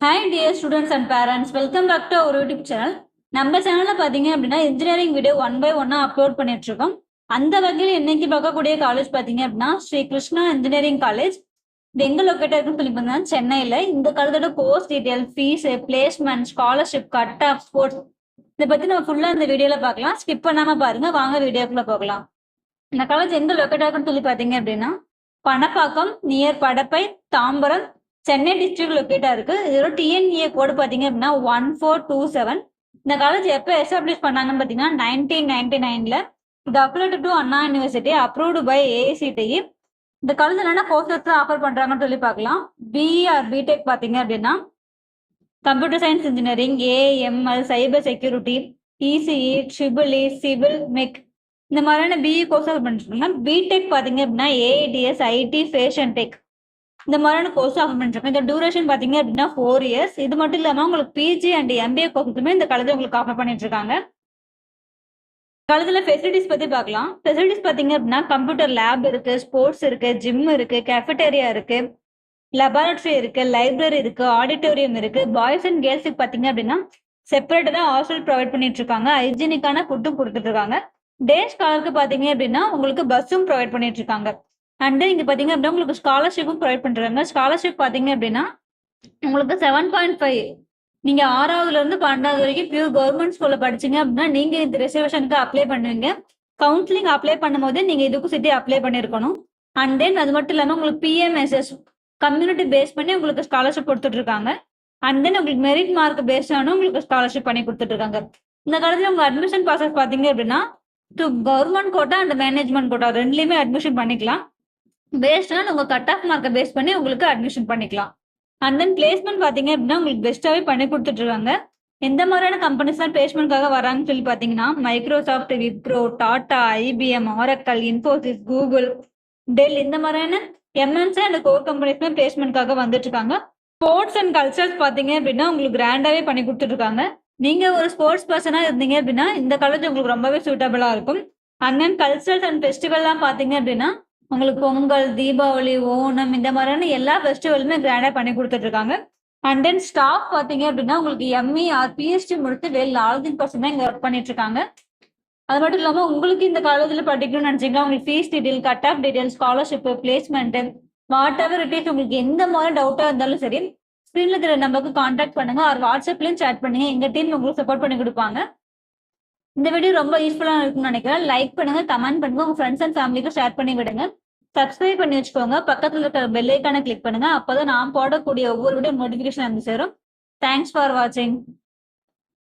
Hi dear students and parents, welcome back to our YouTube channel. நம்ம சேனல்ல பாத்தீங்க அப்படின்னா இன்ஜினியரிங் வீடியோ ஒன் பை ஒன்னா அப்லோட் பண்ணிட்டு இருக்கோம். அந்த வகையில் இன்னைக்கு பார்க்கக்கூடிய காலேஜ் பாத்தீங்க அப்படின்னா ஸ்ரீ கிருஷ்ணா இன்ஜினியரிங் காலேஜ். இது எங்க லொக்கேட் இருக்குன்னு சொல்லி பார்த்தீங்கன்னா சென்னையில. இந்த காலேஜோட course detail, fees, placement, scholarship, cut off, sports இதை பத்தி நம்ம ஃபுல்லா இந்த வீடியோல பார்க்கலாம். ஸ்கிப் பண்ணாம பாருங்க, வாங்க வீடியோக்குள்ள போகலாம். இந்த காலேஜ் எங்க லொக்கேட் ஆகுன்னு சொல்லி பாத்தீங்க அப்படின்னா பணப்பாக்கம் நியர் படப்பை, தாம்பரம், சென்னை டிஸ்ட்ரிக்ட் லொக்கேட்டா இருக்கு. இதோட டிஎன்ஏ கோடு பாத்தீங்க அப்படின்னா 1427. இந்த காலேஜ் எப்போ எஸ்டாப்ளிஷ் பண்ணாங்கன்னு பாத்தீங்கன்னா 1999ல. இது அப்ளோட் to Anna university, approved by AICTE. இந்த காலேஜ் என்னென்ன கோர்சஸ் ஆஃபர் பண்றாங்கன்னு சொல்லி பார்க்கலாம். பிஇ ஆர் பிடெக் பாத்தீங்க அப்படின்னா computer science engineering, AML, cyber security, ECE, triple E, civil, mech இந்த மாதிரியான பிஇ கோர்ஸ் பண்ணிட்டு இருக்காங்க. பிடெக் பாத்தீங்க அப்படின்னா ஏஐடிஎஸ், ஐடி, ஃபேஷன் டெக் இந்த மாதிரியான கோர்ஸ் ஆஃபர் பண்ணிருக்காங்க. இந்த டியூரேஷன் பாத்தீங்க அப்படின்னா 4 years. இது மட்டும் இல்லாம உங்களுக்கு பிஜி அண்ட் எம்பிஏ கோர்ஸுமே இந்த காலேஜ் உங்களுக்கு ஆஃபர் பண்ணிட்டு இருக்காங்க. காலேஜ்ல ஃபெசிலிட்டிஸ் பத்தி பார்க்கலாம். ஃபெசிலிட்டிஸ் பாத்தீங்க அப்படின்னா கம்ப்யூட்டர் லேப் இருக்கு, ஸ்போர்ட்ஸ் இருக்கு, ஜிம் இருக்கு, கேஃபெட்டேரியா இருக்கு, லெபார்டரி இருக்கு, லைப்ரரி இருக்கு, ஆடிட்டோரியம் இருக்கு. பாய்ஸ் அண்ட் கேர்ள்ஸுக்கு பாத்தீங்க அப்படின்னா செப்பரேட்டா ஹாஸ்டல் ப்ரொவைட் பண்ணிட்டு இருக்காங்க. ஹைஜீனிக்கான ஃபுட்டும் கொடுத்துட்டு இருக்காங்க. டே ஸ்காலருக்கு பாத்தீங்க அப்படின்னா உங்களுக்கு பஸ்ஸும் ப்ரொவைட் பண்ணிட்டு இருக்காங்க. அண்ட் இங்க பாத்தீங்க அப்படின்னா உங்களுக்கு ஸ்காலர்ஷிப்பும் ப்ரொவைட் பண்றாங்க. ஸ்காலர்ஷிப் பாத்தீங்க அப்படின்னா உங்களுக்கு 7.5, நீங்க 6வதுல இருந்து 12வது வரைக்கும் பியூர் கவர்மெண்ட் ஸ்கூல்ல படிச்சீங்க அப்படின்னா நீங்க இந்த ரிசர்வேஷனுக்கு அப்ளை பண்ணுவீங்க. கவுன்சிலிங் அப்ளை பண்ணும்போது நீங்க இதுக்கும் சேர்த்து அப்ளை பண்ணிருக்கணும். அண்ட் தென் அது மட்டும் இல்லாம உங்களுக்கு பிஎம்எஸ்எஸ் கம்யூனிட்டி பேஸ் பண்ணி உங்களுக்கு ஸ்காலர்ஷிப் கொடுத்துட்டு இருக்காங்க. அண்ட் தென் உங்களுக்கு மெரிட் மார்க் பேஸ்ட் ஆன உங்களுக்கு ஸ்காலர்ஷிப் பண்ணி கொடுத்துட்டு இருக்காங்க. இந்த காலத்துல உங்க அட்மிஷன் ப்ராசஸ் பாத்தீங்க அப்படின்னா government quota and management quota ரெண்டுலயுமே அட்மிஷன் பண்ணிக்கலாம். பேஸ்ட்னா உங்க கட் ஆஃப் மார்க்கை பேஸ் பண்ணி உங்களுக்கு அட்மிஷன் பண்ணிக்கலாம். அண்ட் தென் பிளேஸ்மெண்ட் பாத்தீங்க அப்படின்னா உங்களுக்கு பெஸ்ட்டாவே பண்ணி கொடுத்துட்டு இருக்காங்க. எந்த மாதிரியான கம்பெனிஸ் தான் பிளேஸ்மெண்ட்காக வராங்கன்னு சொல்லி பாத்தீங்கன்னா Microsoft, Wipro, Tata, IBM, Oracle, Infosys, Google, Dell இந்த மாதிரியான எம்என்சி அண்ட் கோர் கம்பெனிஸ்மே பிளேஸ்மெண்ட்காக வந்துட்டு இருக்காங்க. ஸ்போர்ட்ஸ் அண்ட் கல்ச்சர்ஸ் பாத்தீங்க அப்படின்னா உங்களுக்கு கிராண்டாவே பண்ணி கொடுத்துட்டு இருக்காங்க. நீங்க ஒரு ஸ்போர்ட்ஸ் பர்சனா இருந்தீங்க அப்படின்னா இந்த காலேஜ் உங்களுக்கு ரொம்பவே சூட்டபிளா இருக்கும். அண்ட் தென் கல்ச்சர்ஸ் அண்ட் ஃபெஸ்டிவல்லாம் பாத்தீங்க அப்படின்னா உங்களுக்கு பொங்கல், தீபாவளி, ஓணம் இந்த மாதிரியான எல்லா ஃபெஸ்டிவலுமே கிராண்டா பண்ணி கொடுத்துட்டு இருக்காங்க. அண்ட் தென் ஸ்டாஃப் பாத்தீங்க அப்படின்னா உங்களுக்கு எம்இ ஆர் பிஹெச்டி முடித்து வெல் 40% தான் இங்க ஒர்க் பண்ணிட்டு இருக்காங்க. அது மட்டும் இல்லாம உங்களுக்கு இந்த காலேஜ்ல படிக்கணும்னு நினைச்சீங்கன்னா உங்களுக்கு fees detail, cut off detail, scholarship, placement, what ever it is, உங்களுக்கு எந்த மாதிரி டவுட்டா இருந்தாலும் சரி ஸ்கிரீன்ல தெரிய நம்பருக்கு கான்டாக்ட் பண்ணுங்க ஆர் வாட்ஸ்அப்லயும் சேட் பண்ணுங்க. எங்க டீம் உங்களுக்கு சப்போர்ட் பண்ணி கொடுப்பாங்க. இந்த வீடியோ ரொம்ப யூஸ்ஃபுல்லா இருக்கும்னு நினைக்கிறேன். லைக் பண்ணுங்க, கமெண்ட் பண்ணுங்க, உங்க ஃப்ரெண்ட்ஸ் அண்ட் ஃபேமிலிக்கு ஷேர் பண்ணி விடுங்க. சப்ஸ்கிரைப் பண்ணி வச்சுக்கோங்க. பக்கத்துல இருக்கிற பெல் ஐக்கானை கிளிக் பண்ணுங்க. அப்பதான் நான் போடக்கூடிய ஒவ்வொரு வீடியோ நோட்டிபிகேஷன் வந்து சேரும். தேங்க்ஸ் ஃபார் வாட்சிங்.